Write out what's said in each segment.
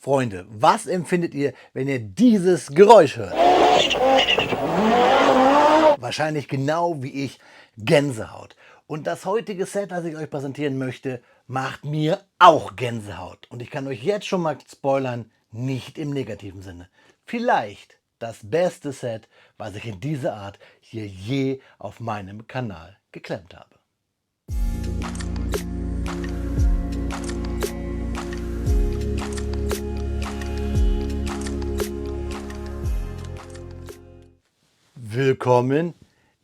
Freunde, was empfindet ihr, wenn ihr dieses Geräusch hört? Wahrscheinlich genau wie ich Gänsehaut. Und das heutige Set, das ich euch präsentieren möchte, macht mir auch Gänsehaut. Und ich kann euch jetzt schon mal spoilern, nicht im negativen Sinne. Vielleicht das beste Set, was ich in dieser Art hier je auf meinem Kanal geklemmt habe. Willkommen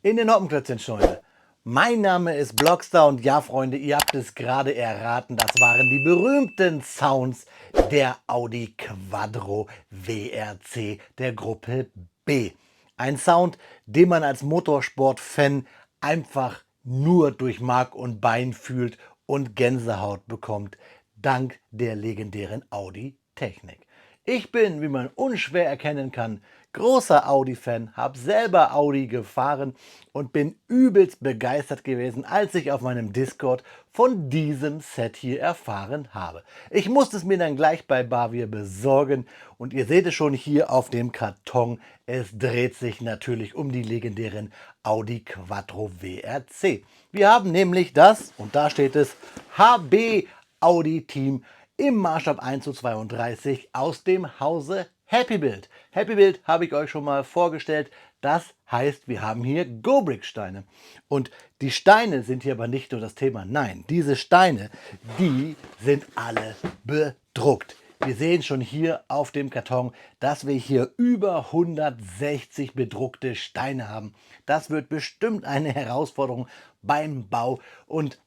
in den Hoppenklötzchen-Scheune. Mein Name ist Blockstar und ja, Freunde, ihr habt es gerade erraten, das waren die berühmten Sounds der Audi Quattro WRC der Gruppe B. Ein Sound, den man als Motorsport-Fan einfach nur durch Mark und Bein fühlt und Gänsehaut bekommt, dank der legendären Audi-Technik. Ich bin, wie man unschwer erkennen kann, großer Audi-Fan, habe selber Audi gefahren und bin übelst begeistert gewesen, als ich auf meinem Discord von diesem Set hier erfahren habe. Ich musste es mir dann gleich bei Bavir besorgen und ihr seht es schon hier auf dem Karton, es dreht sich natürlich um die legendären Audi Quattro WRC. Wir haben nämlich das, und da steht es, HB Audi Team im Maßstab 1:32 aus dem Hause Happy Build. Happy Build habe ich euch schon mal vorgestellt. Das heißt, wir haben hier Go-Brick-Steine. Und die Steine sind hier aber nicht nur das Thema. Nein, diese Steine, die sind alle bedruckt. Wir sehen schon hier auf dem Karton, dass wir hier über 160 bedruckte Steine haben. Das wird bestimmt eine Herausforderung beim Bau. Und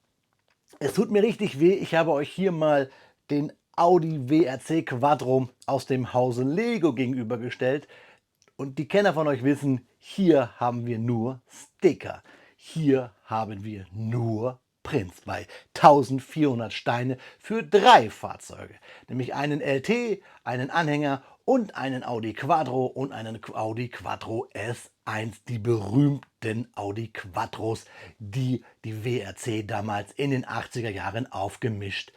es tut mir richtig weh, ich habe euch hier mal den Audi WRC Quattro aus dem Hause Lego gegenübergestellt. Und die Kenner von euch wissen, hier haben wir nur Sticker. Hier haben wir nur Prints bei 1400 Steine für 3 Fahrzeuge. Nämlich einen LT, einen Anhänger und einen Audi Quattro und einen Audi Quattro S1. Die berühmten Audi Quattros, die die WRC damals in den 80er Jahren aufgemischt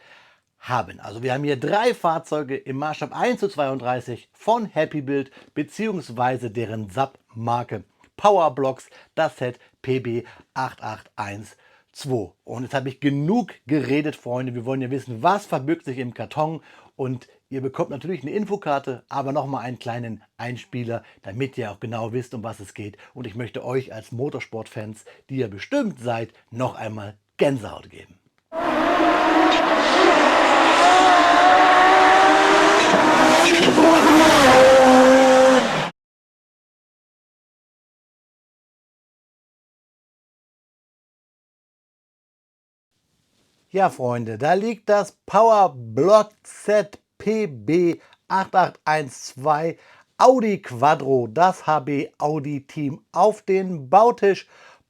haben. Also wir haben hier 3 Fahrzeuge im Maßstab 1:32 von Happy Build bzw. deren Submarke Powerblocks, das Set PB8812. Und jetzt habe ich genug geredet, Freunde. Wir wollen ja wissen, was verbirgt sich im Karton. Und ihr bekommt natürlich eine Infokarte, aber nochmal einen kleinen Einspieler, damit ihr auch genau wisst, um was es geht. Und ich möchte euch als Motorsport-Fans, die ihr bestimmt seid, noch einmal Gänsehaut geben. Ja, Freunde, da liegt das Powerblock Set PB8812 Audi Quattro, das HB Audi Team auf den Bautisch.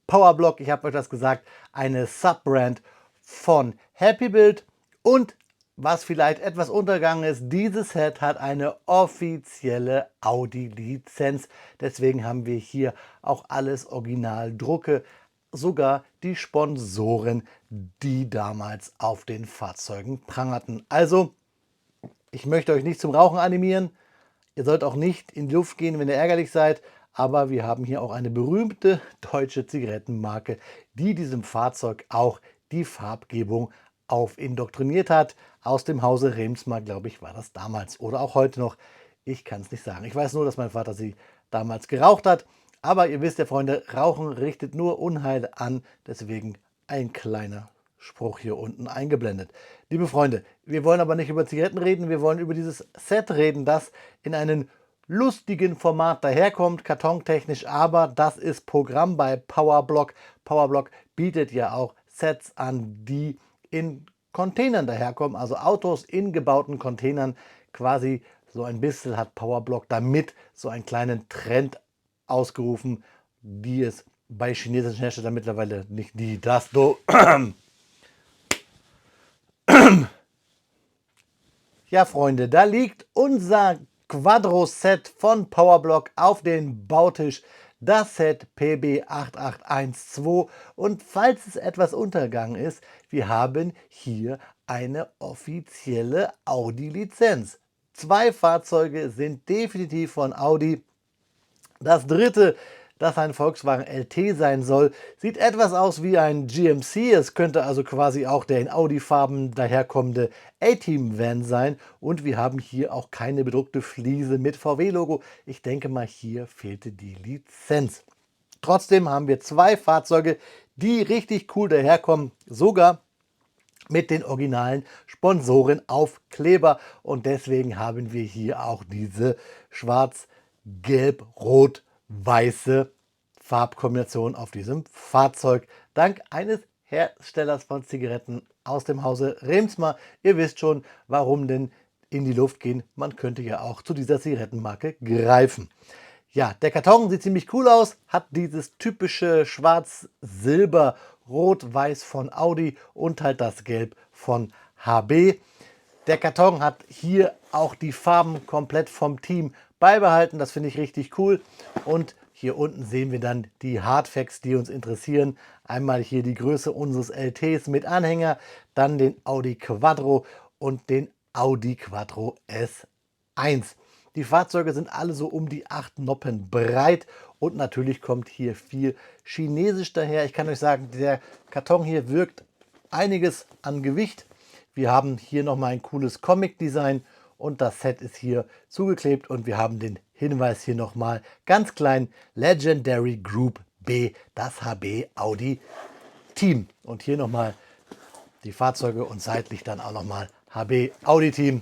Powerblock, ich habe euch das gesagt, eine Subbrand von Happy Build. Und was vielleicht etwas untergegangen ist, dieses Set hat eine offizielle Audi-Lizenz. Deswegen haben wir hier auch alles Originaldrucke, sogar die Sponsoren, die damals auf den Fahrzeugen prangerten. Also, ich möchte euch nicht zum Rauchen animieren. Ihr sollt auch nicht in die Luft gehen, wenn ihr ärgerlich seid. Aber wir haben hier auch eine berühmte deutsche Zigarettenmarke, die diesem Fahrzeug auch die Farbgebung aufindoktriniert hat. Aus dem Hause Remsmar, glaube ich, war das damals oder auch heute noch. Ich kann es nicht sagen. Ich weiß nur, dass mein Vater sie damals geraucht hat. Aber ihr wisst ja, Freunde, Rauchen richtet nur Unheil an. Deswegen ein kleiner Spruch hier unten eingeblendet. Liebe Freunde, wir wollen aber nicht über Zigaretten reden. Wir wollen über dieses Set reden, das in einem lustigen Format daherkommt, kartontechnisch, aber das ist Programm bei Powerblock. Powerblock bietet ja auch Sets an, die in Containern daherkommen, also Autos in gebauten Containern. Quasi so ein bisschen hat Powerblock damit so einen kleinen Trend ausgerufen, die es bei chinesischen Herstellern mittlerweile nicht die das do. Ja, Freunde, da liegt unser Quattro-Set von Powerblock auf den Bautisch. Das Set PB8812. Und falls es etwas untergegangen ist, wir haben hier eine offizielle Audi-Lizenz. 2 Fahrzeuge sind definitiv von Audi. Das dritte, das ein Volkswagen LT sein soll, sieht etwas aus wie ein GMC. Es könnte also quasi auch der in Audi-Farben daherkommende A-Team-Van sein. Und wir haben hier auch keine bedruckte Fliese mit VW-Logo. Ich denke mal, hier fehlte die Lizenz. Trotzdem haben wir 2 Fahrzeuge, die richtig cool daherkommen, sogar mit den originalen Sponsorenaufkleber. Und deswegen haben wir hier auch diese schwarz-gelb-rot-weiße Farbkombination auf diesem Fahrzeug. Dank eines Herstellers von Zigaretten aus dem Hause Remsmar. Ihr wisst schon, warum denn in die Luft gehen. Man könnte ja auch zu dieser Zigarettenmarke greifen. Ja, der Karton sieht ziemlich cool aus, hat dieses typische Schwarz-Silber Rot-Weiß von Audi und halt das Gelb von HB. Der Karton hat hier auch die Farben komplett vom Team beibehalten. Das finde ich richtig cool. Und hier unten sehen wir dann die Hardfacts, die uns interessieren. Einmal hier die Größe unseres LTs mit Anhänger, dann den Audi Quattro und den Audi Quattro S1. Die Fahrzeuge sind alle so um die 8 Noppen breit und natürlich kommt hier viel Chinesisch daher. Ich kann euch sagen, der Karton hier wirkt einiges an Gewicht. Wir haben hier nochmal ein cooles Comic-Design und das Set ist hier zugeklebt und wir haben den Hinweis hier nochmal ganz klein: Legendary Group B, das HB Audi Team. Und hier nochmal die Fahrzeuge und seitlich dann auch nochmal HB Audi Team.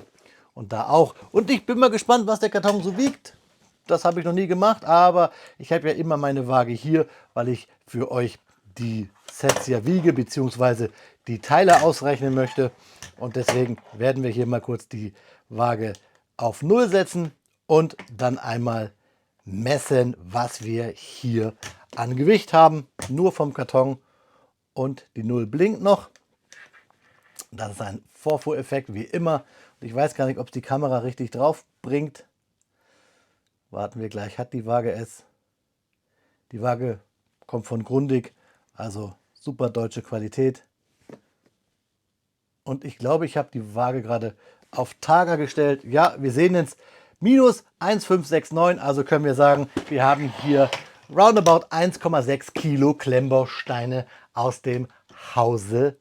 Und da auch. Und ich bin mal gespannt, was der Karton so wiegt. Das habe ich noch nie gemacht, aber ich habe ja immer meine Waage hier, weil ich für euch die Sets ja wiege, beziehungsweise die Teile ausrechnen möchte. Und deswegen werden wir hier mal kurz die Waage auf 0 setzen und dann einmal messen, was wir hier an Gewicht haben. Nur vom Karton, und die 0 blinkt noch. Das ist ein Vorfuhreffekt, wie immer. Ich weiß gar nicht, ob es die Kamera richtig drauf bringt. Warten wir gleich. Hat die Waage es? Die Waage kommt von Grundig, also super deutsche Qualität. Und ich glaube, ich habe die Waage gerade auf Targa gestellt. Ja, wir sehen jetzt minus 1,569. Also können wir sagen, wir haben hier roundabout 1,6 Kilo Klemmbausteine aus dem Hause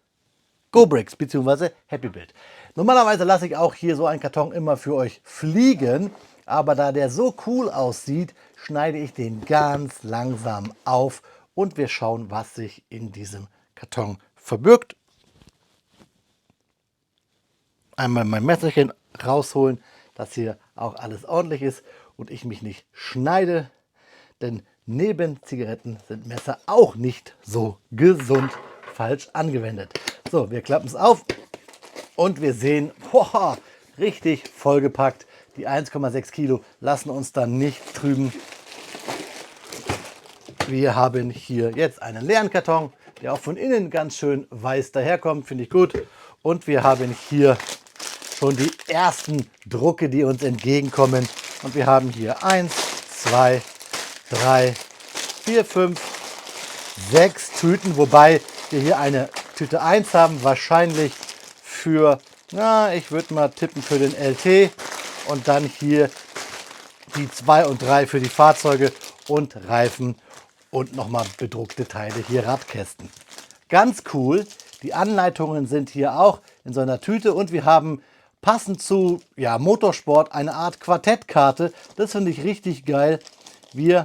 GoBricks bzw. Happy Build. Normalerweise lasse ich auch hier so einen Karton immer für euch fliegen, aber da der so cool aussieht, schneide ich den ganz langsam auf und wir schauen, was sich in diesem Karton verbirgt. Einmal mein Messerchen rausholen, dass hier auch alles ordentlich ist und ich mich nicht schneide, denn neben Zigaretten sind Messer auch nicht so gesund falsch angewendet. So, wir klappen es auf und wir sehen, boah, richtig vollgepackt. Die 1,6 Kilo lassen uns dann nicht trüben. Wir haben hier jetzt einen leeren Karton, der auch von innen ganz schön weiß daherkommt, finde ich gut. Und wir haben hier schon die ersten Drucke, die uns entgegenkommen. Und wir haben hier 1, 2, 3, 4, 5, 6 Tüten, wobei wir hier eine Tüte 1 haben, wahrscheinlich für, na, ich würde mal tippen für den LT, und dann hier die 2 und 3 für die Fahrzeuge und Reifen und nochmal bedruckte Teile, hier Radkästen. Ganz cool, die Anleitungen sind hier auch in so einer Tüte und wir haben passend zu Motorsport eine Art Quartettkarte. Das finde ich richtig geil. Wir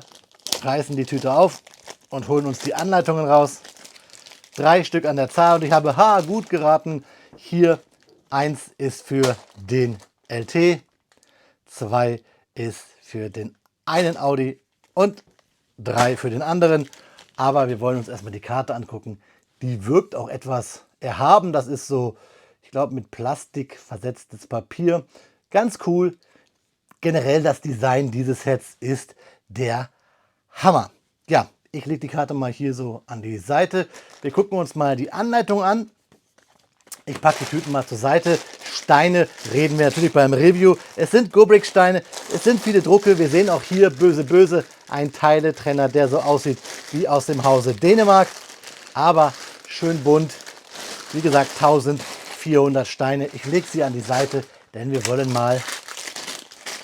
reißen die Tüte auf und holen uns die Anleitungen raus. 3 Stück an der Zahl und ich habe gut geraten. Hier 1 ist für den LT, 2 ist für den einen Audi und 3 für den anderen. Aber wir wollen uns erstmal die Karte angucken. Die wirkt auch etwas erhaben. Das ist so, ich glaube, mit Plastik versetztes Papier. Ganz cool. Generell das Design dieses Sets ist der Hammer. Ja, ich lege die Karte mal hier so an die Seite. Wir gucken uns mal die Anleitung an. Ich packe die Tüten mal zur Seite. Steine reden wir natürlich beim Review. Es sind GoBricks Steine, es sind viele Drucke. Wir sehen auch hier böse, böse ein Teiletrenner, der so aussieht wie aus dem Hause Dänemark. Aber schön bunt. Wie gesagt, 1400 Steine. Ich lege sie an die Seite, denn wir wollen mal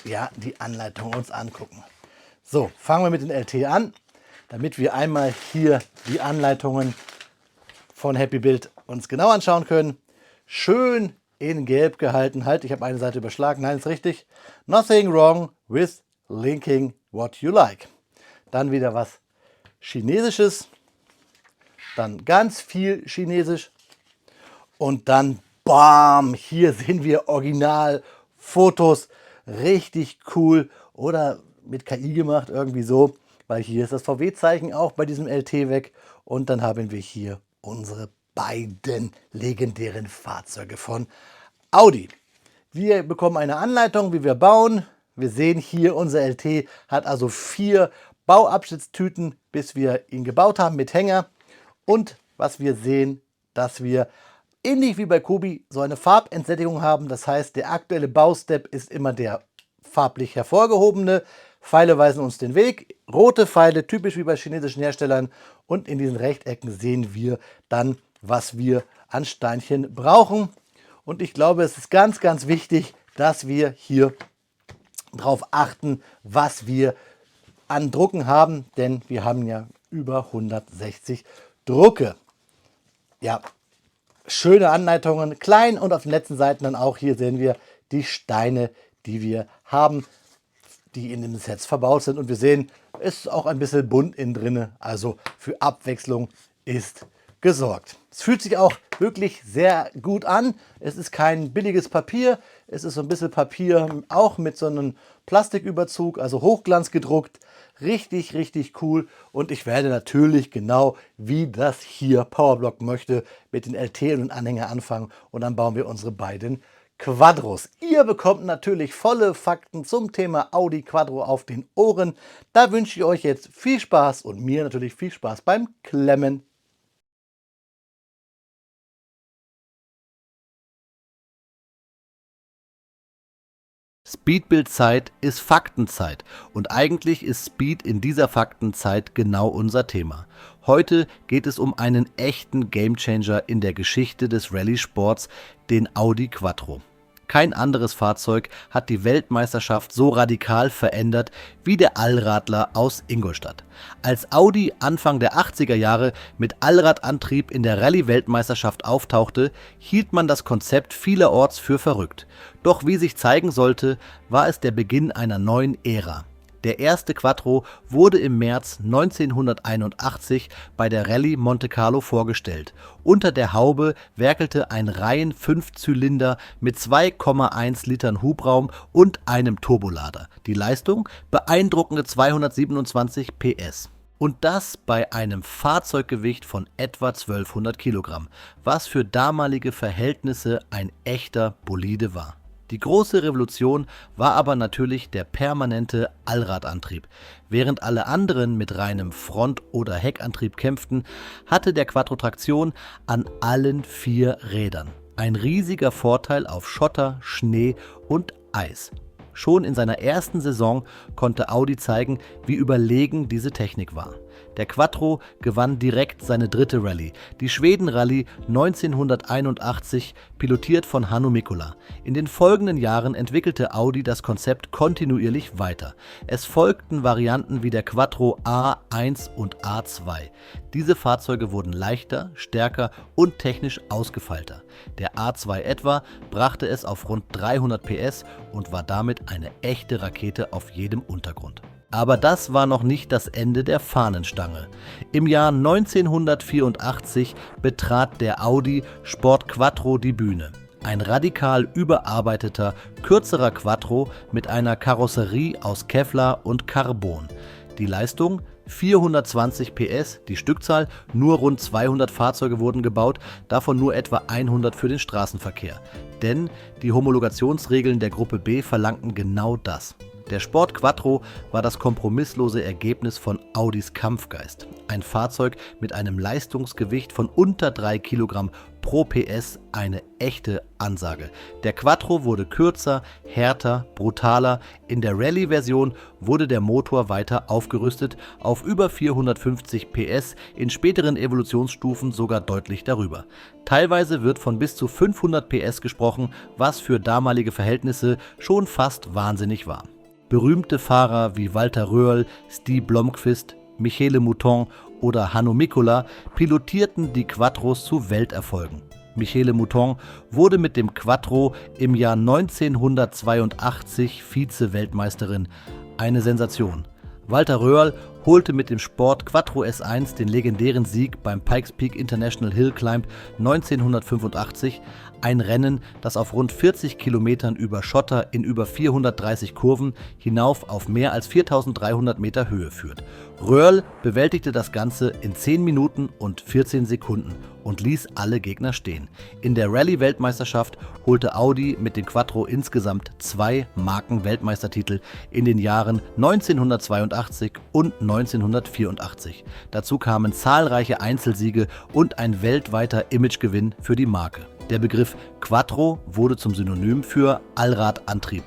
ja die Anleitung uns angucken. So, fangen wir mit den LT an, damit wir einmal hier die Anleitungen von Happy Build uns genau anschauen können. Schön in Gelb gehalten. Halt, ich habe eine Seite überschlagen. Nein, ist richtig. Nothing wrong with linking what you like. Dann wieder was Chinesisches. Dann ganz viel Chinesisch. Und dann, bam, hier sehen wir Originalfotos. Richtig cool. Oder mit KI gemacht, irgendwie so. Weil hier ist das VW-Zeichen auch bei diesem LT weg. Und dann haben wir hier unsere beiden legendären Fahrzeuge von Audi. Wir bekommen eine Anleitung, wie wir bauen. Wir sehen hier, unser LT hat also 4 Bauabschnittstüten, bis wir ihn gebaut haben mit Hänger. Und was wir sehen, dass wir ähnlich wie bei Kobi so eine Farbentsättigung haben. Das heißt, der aktuelle Baustep ist immer der farblich hervorgehobene. Pfeile weisen uns den Weg. Rote Pfeile, typisch wie bei chinesischen Herstellern. Und in diesen Rechtecken sehen wir dann, was wir an Steinchen brauchen. Und ich glaube, es ist ganz, ganz wichtig, dass wir hier darauf achten, was wir an Drucken haben. Denn wir haben ja über 160 Drucke. Ja, schöne Anleitungen, klein und auf den letzten Seiten dann auch. Hier sehen wir die Steine, die wir haben, die in dem Set verbaut sind. Und wir sehen, es ist auch ein bisschen bunt innen drin. Also für Abwechslung ist gesorgt. Es fühlt sich auch wirklich sehr gut an. Es ist kein billiges Papier. Es ist so ein bisschen Papier auch mit so einem Plastiküberzug, also Hochglanz gedruckt. Richtig, richtig cool. Und ich werde natürlich genau wie das hier Powerblock möchte mit den LT und Anhänger anfangen. Und dann bauen wir unsere beiden Quattros. Ihr bekommt natürlich volle Fakten zum Thema Audi Quattro auf den Ohren. Da wünsche ich euch jetzt viel Spaß und mir natürlich viel Spaß beim Klemmen. Speedbuild-Zeit ist Faktenzeit und eigentlich ist Speed in dieser Faktenzeit genau unser Thema. Heute geht es um einen echten Gamechanger in der Geschichte des Rallye-Sports, den Audi Quattro. Kein anderes Fahrzeug hat die Weltmeisterschaft so radikal verändert wie der Allradler aus Ingolstadt. Als Audi Anfang der 80er Jahre mit Allradantrieb in der Rallye-Weltmeisterschaft auftauchte, hielt man das Konzept vielerorts für verrückt. Doch wie sich zeigen sollte, war es der Beginn einer neuen Ära. Der erste Quattro wurde im März 1981 bei der Rallye Monte Carlo vorgestellt. Unter der Haube werkelte ein Reihen-5-Zylinder mit 2,1 Litern Hubraum und einem Turbolader. Die Leistung? Beeindruckende 227 PS. Und das bei einem Fahrzeuggewicht von etwa 1200 Kilogramm, was für damalige Verhältnisse ein echter Bolide war. Die große Revolution war aber natürlich der permanente Allradantrieb. Während alle anderen mit reinem Front- oder Heckantrieb kämpften, hatte der Quattro Traktion an allen 4 Rädern. Ein riesiger Vorteil auf Schotter, Schnee und Eis. Schon in seiner ersten Saison konnte Audi zeigen, wie überlegen diese Technik war. Der Quattro gewann direkt seine 3. Rallye, die Schweden-Rallye 1981, pilotiert von Hannu Mikkola. In den folgenden Jahren entwickelte Audi das Konzept kontinuierlich weiter. Es folgten Varianten wie der Quattro A1 und A2. Diese Fahrzeuge wurden leichter, stärker und technisch ausgefeilter. Der A2 etwa brachte es auf rund 300 PS und war damit eine echte Rakete auf jedem Untergrund. Aber das war noch nicht das Ende der Fahnenstange. Im Jahr 1984 betrat der Audi Sport Quattro die Bühne. Ein radikal überarbeiteter, kürzerer Quattro mit einer Karosserie aus Kevlar und Carbon. Die Leistung? 420 PS, die Stückzahl, nur rund 200 Fahrzeuge wurden gebaut, davon nur etwa 100 für den Straßenverkehr. Denn die Homologationsregeln der Gruppe B verlangten genau das. Der Sport Quattro war das kompromisslose Ergebnis von Audis Kampfgeist. Ein Fahrzeug mit einem Leistungsgewicht von unter 3 Kilogramm pro PS, eine echte Ansage. Der Quattro wurde kürzer, härter, brutaler. In der Rallye-Version wurde der Motor weiter aufgerüstet auf über 450 PS, in späteren Evolutionsstufen sogar deutlich darüber. Teilweise wird von bis zu 500 PS gesprochen, was für damalige Verhältnisse schon fast wahnsinnig war. Berühmte Fahrer wie Walter Röhrl, Stig Blomqvist, Michele Mouton oder Hanno Mikkola pilotierten die Quattros zu Welterfolgen. Michele Mouton wurde mit dem Quattro im Jahr 1982 Vize-Weltmeisterin. Eine Sensation. Walter Röhrl holte mit dem Sport Quattro S1 den legendären Sieg beim Pikes Peak International Hill Climb 1985, ein Rennen, das auf rund 40 Kilometern über Schotter in über 430 Kurven hinauf auf mehr als 4300 Meter Höhe führt. Röhrl bewältigte das Ganze in 10 Minuten und 14 Sekunden und ließ alle Gegner stehen. In der Rallye-Weltmeisterschaft holte Audi mit dem Quattro insgesamt 2 Marken-Weltmeistertitel in den Jahren 1982 und 1984. Dazu kamen zahlreiche Einzelsiege und ein weltweiter Imagegewinn für die Marke. Der Begriff Quattro wurde zum Synonym für Allradantrieb.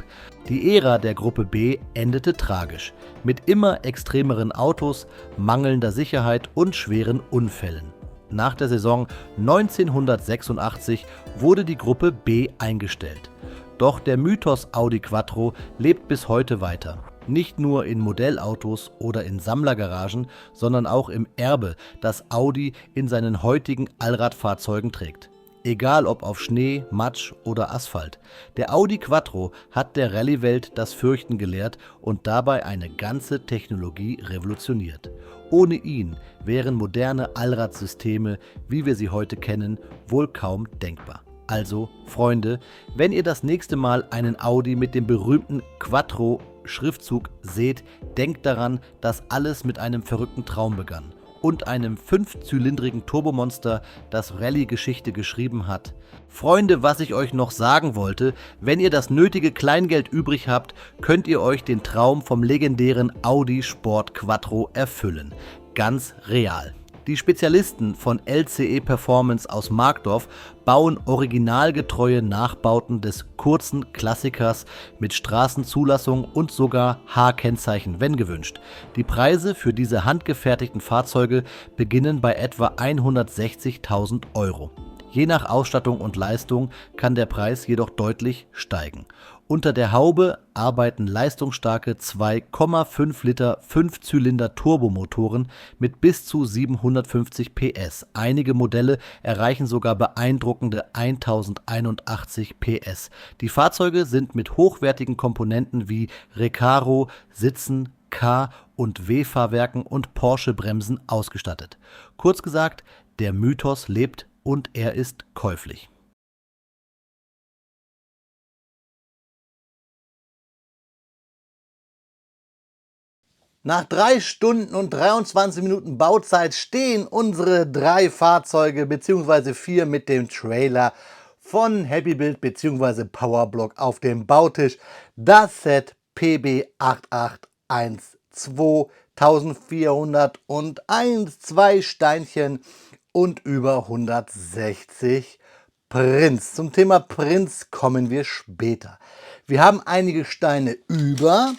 Die Ära der Gruppe B endete tragisch, mit immer extremeren Autos, mangelnder Sicherheit und schweren Unfällen. Nach der Saison 1986 wurde die Gruppe B eingestellt. Doch der Mythos Audi Quattro lebt bis heute weiter. Nicht nur in Modellautos oder in Sammlergaragen, sondern auch im Erbe, das Audi in seinen heutigen Allradfahrzeugen trägt. Egal ob auf Schnee, Matsch oder Asphalt. Der Audi Quattro hat der Rallye-Welt das Fürchten gelehrt und dabei eine ganze Technologie revolutioniert. Ohne ihn wären moderne Allradsysteme, wie wir sie heute kennen, wohl kaum denkbar. Also, Freunde, wenn ihr das nächste Mal einen Audi mit dem berühmten Quattro-Schriftzug seht, denkt daran, dass alles mit einem verrückten Traum begann und einem 5-zylindrigen Turbomonster, das Rallye-Geschichte geschrieben hat. Freunde, was ich euch noch sagen wollte, wenn ihr das nötige Kleingeld übrig habt, könnt ihr euch den Traum vom legendären Audi Sport Quattro erfüllen. Ganz real. Die Spezialisten von LCE Performance aus Markdorf bauen originalgetreue Nachbauten des kurzen Klassikers mit Straßenzulassung und sogar H-Kennzeichen, wenn gewünscht. Die Preise für diese handgefertigten Fahrzeuge beginnen bei etwa 160.000 €. Je nach Ausstattung und Leistung kann der Preis jedoch deutlich steigen. Unter der Haube arbeiten leistungsstarke 2,5 Liter 5-Zylinder Turbomotoren mit bis zu 750 PS. Einige Modelle erreichen sogar beeindruckende 1081 PS. Die Fahrzeuge sind mit hochwertigen Komponenten wie Recaro, Sitzen, K- und W-Fahrwerken und Porsche-Bremsen ausgestattet. Kurz gesagt, der Mythos lebt und er ist käuflich. Nach 3 Stunden und 23 Minuten Bauzeit stehen unsere 3 Fahrzeuge bzw. 4 mit dem Trailer von Happy Build bzw. Powerblock auf dem Bautisch. Das Set PB8812, 1401, 2 Steinchen und über 160 Prints. Zum Thema Prints kommen wir später. Wir haben einige Steine über.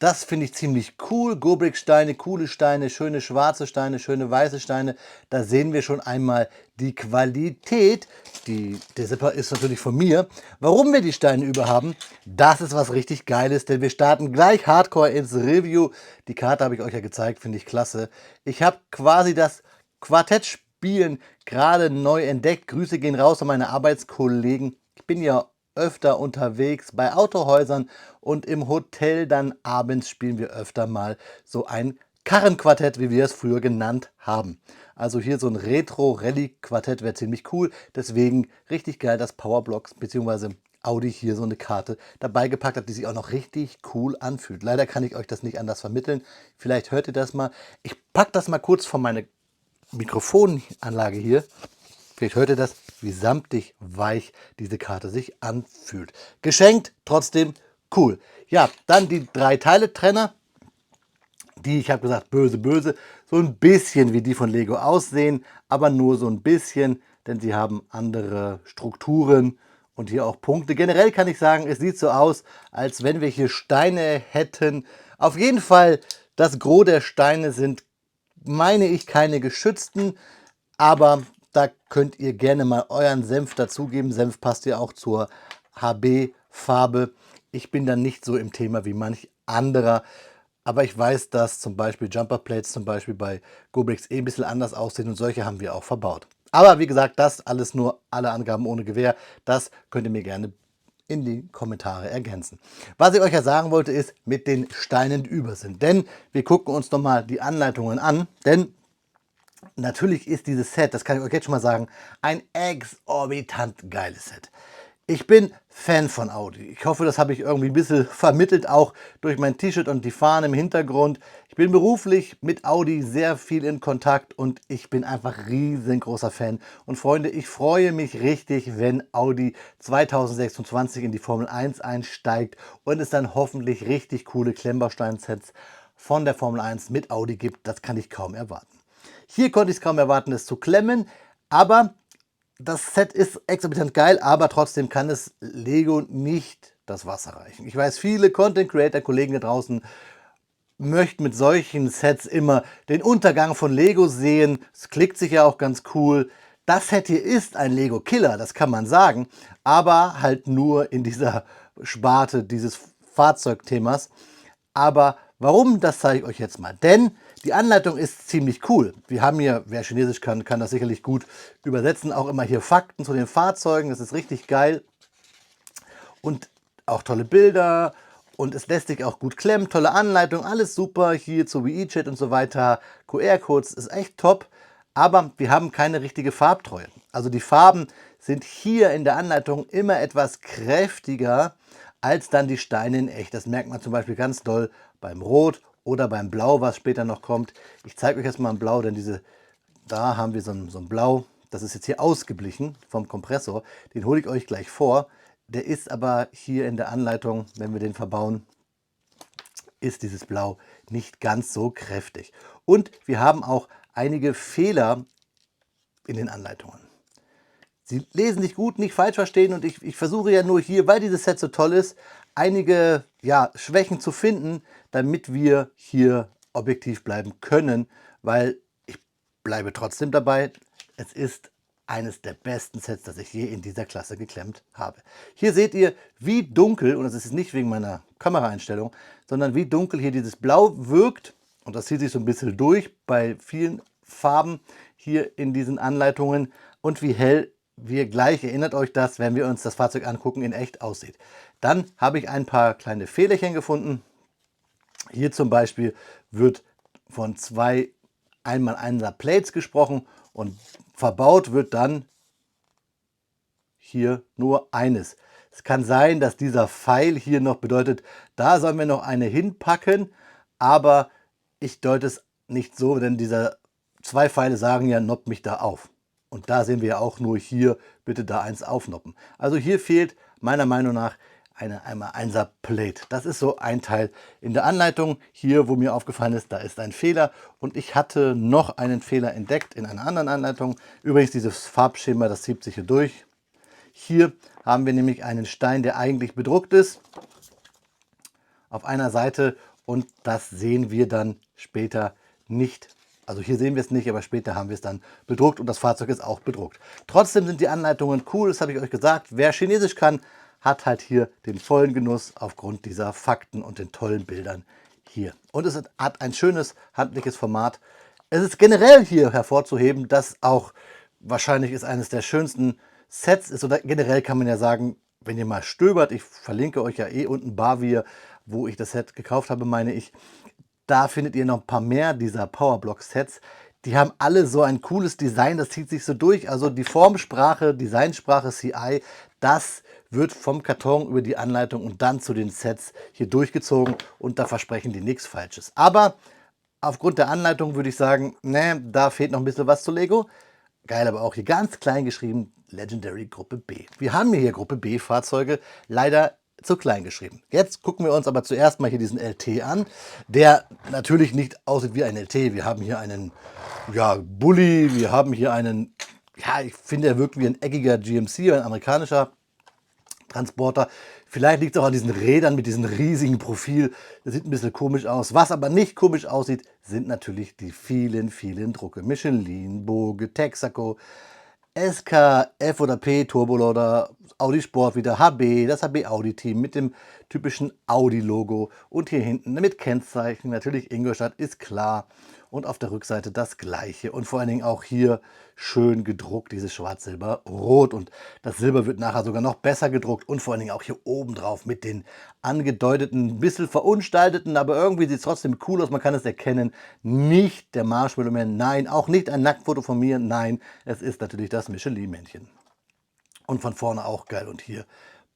Das finde ich ziemlich cool. Gobrick-Steine, coole Steine, schöne schwarze Steine, schöne weiße Steine. Da sehen wir schon einmal die Qualität. Der Zipper ist natürlich von mir. Warum wir die Steine über haben, das ist was richtig Geiles, denn wir starten gleich hardcore ins Review. Die Karte habe ich euch ja gezeigt, finde ich klasse. Ich habe quasi das Quartettspielen gerade neu entdeckt. Grüße gehen raus an meine Arbeitskollegen. Ich bin ja öfter unterwegs bei Autohäusern und im Hotel dann abends spielen wir öfter mal so ein Karrenquartett, wie wir es früher genannt haben. Also hier so ein Retro-Rallye-Quartett wäre ziemlich cool. Deswegen richtig geil, dass Powerblocks bzw. Audi hier so eine Karte dabei gepackt hat, die sich auch noch richtig cool anfühlt. Leider kann ich euch das nicht anders vermitteln. Vielleicht hört ihr das mal. Ich packe das mal kurz von meiner Mikrofonanlage hier. Vielleicht hört ihr das, wie samtig weich diese Karte sich anfühlt. Geschenkt, trotzdem cool. Ja, dann die 3 Teile-Trenner, die, ich habe gesagt, böse, böse, so ein bisschen wie die von Lego aussehen, aber nur so ein bisschen, denn sie haben andere Strukturen und hier auch Punkte. Generell kann ich sagen, es sieht so aus, als wenn wir hier Steine hätten. Auf jeden Fall, das Gros der Steine sind, meine ich, keine geschützten, aber da könnt ihr gerne mal euren Senf dazugeben. Senf passt ja auch zur HB-Farbe. Ich bin dann nicht so im Thema wie manch anderer, aber ich weiß, dass zum Beispiel Jumper Plates zum Beispiel bei GoBricks ein bisschen anders aussehen und solche haben wir auch verbaut. Aber wie gesagt, das alles nur alle Angaben ohne Gewähr. Das könnt ihr mir gerne in die Kommentare ergänzen. Was ich euch ja sagen wollte, ist mit den Steinen, die über sind. Denn wir gucken uns nochmal die Anleitungen an. Denn natürlich ist dieses Set, das kann ich euch jetzt schon mal sagen, ein exorbitant geiles Set. Ich bin Fan von Audi. Ich hoffe, das habe ich irgendwie ein bisschen vermittelt, auch durch mein T-Shirt und die Fahne im Hintergrund. Ich bin beruflich mit Audi sehr viel in Kontakt und ich bin einfach riesengroßer Fan. Und Freunde, ich freue mich richtig, wenn Audi 2026 in die Formel 1 einsteigt und es dann hoffentlich richtig coole Klemmbaustein-Sets von der Formel 1 mit Audi gibt. Das kann ich kaum erwarten. Hier konnte ich es kaum erwarten, es zu klemmen, aber das Set ist exorbitant geil, aber trotzdem kann es Lego nicht das Wasser reichen. Ich weiß, viele Content Creator, Kollegen da draußen möchten mit solchen Sets immer den Untergang von Lego sehen. Es klickt sich ja auch ganz cool. Das Set hier ist ein Lego Killer, das kann man sagen, aber halt nur in dieser Sparte dieses Fahrzeugthemas. Aber warum, das zeige ich euch jetzt mal. Denn die Anleitung ist ziemlich cool. Wir haben hier, wer Chinesisch kann, kann das sicherlich gut übersetzen. Auch immer hier Fakten zu den Fahrzeugen. Das ist richtig geil. Und auch tolle Bilder. Und es lässt sich auch gut klemmen. Tolle Anleitung, alles super. Hier zu WeChat und so weiter. QR-Codes ist echt top. Aber wir haben keine richtige Farbtreue. Also die Farben sind hier in der Anleitung immer etwas kräftiger als dann die Steine in echt. Das merkt man zum Beispiel ganz doll beim Rot oder beim Blau, was später noch kommt. Ich zeige euch jetzt mal ein Blau, denn da haben wir so ein Blau, das ist jetzt hier ausgeblichen vom Kompressor. Den hole ich euch gleich vor. Der ist aber hier in der Anleitung, wenn wir den verbauen, ist dieses Blau nicht ganz so kräftig. Und wir haben auch einige Fehler in den Anleitungen. Sie lesen sich gut, nicht falsch verstehen und ich versuche ja nur hier, weil dieses Set so toll ist, einige Schwächen zu finden, damit wir hier objektiv bleiben können, weil ich bleibe trotzdem dabei, es ist eines der besten Sets, das ich je in dieser Klasse geklemmt habe. Hier seht ihr, wie dunkel, und das ist nicht wegen meiner Kameraeinstellung, sondern wie dunkel hier dieses Blau wirkt, und das zieht sich so ein bisschen durch bei vielen Farben hier in diesen Anleitungen, und wie hell wir gleich, erinnert euch das, wenn wir uns das Fahrzeug angucken, in echt aussieht. Dann habe ich ein paar kleine Fehlerchen gefunden. Hier zum Beispiel wird von zwei 1x1er Plates gesprochen und verbaut wird dann hier nur eines. Es kann sein, dass dieser Pfeil hier noch bedeutet, da sollen wir noch eine hinpacken, aber ich deute es nicht so, denn diese zwei Pfeile sagen ja, nopp mich da auf. Und da sehen wir ja auch nur hier, bitte da eins aufnoppen. Also hier fehlt meiner Meinung nach eine 1x1er Plate. Das ist so ein Teil in der Anleitung. Hier, wo mir aufgefallen ist, da ist ein Fehler. Und ich hatte noch einen Fehler entdeckt in einer anderen Anleitung. Übrigens, dieses Farbschema, das zieht sich hier durch. Hier haben wir nämlich einen Stein, der eigentlich bedruckt ist, auf einer Seite. Und das sehen wir dann später nicht. Also hier sehen wir es nicht, aber später haben wir es dann bedruckt und das Fahrzeug ist auch bedruckt. Trotzdem sind die Anleitungen cool, das habe ich euch gesagt. Wer Chinesisch kann, hat halt hier den vollen Genuss aufgrund dieser Fakten und den tollen Bildern hier. Und es hat ein schönes handliches Format. Es ist generell hier hervorzuheben, dass auch wahrscheinlich ist eines der schönsten Sets ist. Oder generell kann man ja sagen, wenn ihr mal stöbert, ich verlinke euch ja unten Bavir, wo ich das Set gekauft habe, meine ich. Da findet ihr noch ein paar mehr dieser Powerblock-Sets. Die haben alle so ein cooles Design, das zieht sich so durch. Also die Formsprache, Designsprache CI, das wird vom Karton über die Anleitung und dann zu den Sets hier durchgezogen und da versprechen die nichts Falsches. Aber aufgrund der Anleitung würde ich sagen, ne, da fehlt noch ein bisschen was zu Lego. Geil, aber auch hier ganz klein geschrieben, Legendary Gruppe B. Wir haben hier Gruppe B Fahrzeuge, leider zu klein geschrieben. Jetzt gucken wir uns aber zuerst mal hier diesen LT an, der natürlich nicht aussieht wie ein LT. Wir haben hier einen Bulli, wir haben hier einen, ich finde, er wirkt wie ein eckiger GMC, ein amerikanischer Transporter. Vielleicht liegt es auch an diesen Rädern mit diesem riesigen Profil. Das sieht ein bisschen komisch aus. Was aber nicht komisch aussieht, sind natürlich die vielen, vielen Drucke. Michelin, Boge, Texaco, SK, F oder P, Turboloader, Audi Sport wieder, HB, das HB Audi Team mit dem typischen Audi-Logo und hier hinten mit Kennzeichen, natürlich Ingolstadt, ist klar. Und auf der Rückseite das gleiche und vor allen Dingen auch hier schön gedruckt, dieses Schwarz-Silber-Rot. Und das Silber wird nachher sogar noch besser gedruckt und vor allen Dingen auch hier oben drauf mit den angedeuteten, ein bisschen verunstalteten, aber irgendwie sieht es trotzdem cool aus, man kann es erkennen. Nicht der Marshmallow Man, nein, auch nicht ein Nacktfoto von mir, nein, es ist natürlich das Michelin-Männchen. Und von vorne auch geil und hier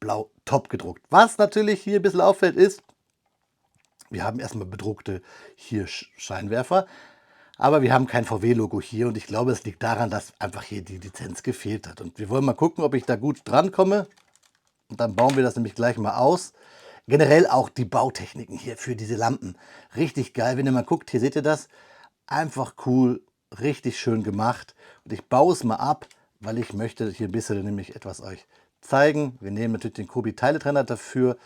blau top gedruckt. Was natürlich hier ein bisschen auffällt ist, wir haben erstmal bedruckte hier Scheinwerfer, aber wir haben kein VW-Logo hier und ich glaube, es liegt daran, dass einfach hier die Lizenz gefehlt hat. Und wir wollen mal gucken, ob ich da gut dran komme. Und dann bauen wir das nämlich gleich mal aus. Generell auch die Bautechniken hier für diese Lampen. Richtig geil, wenn ihr mal guckt, hier seht ihr das. Einfach cool, richtig schön gemacht. Und ich baue es mal ab, weil ich möchte hier ein bisschen nämlich etwas euch zeigen. Wir nehmen natürlich den Kobi-Teiletrenner dafür.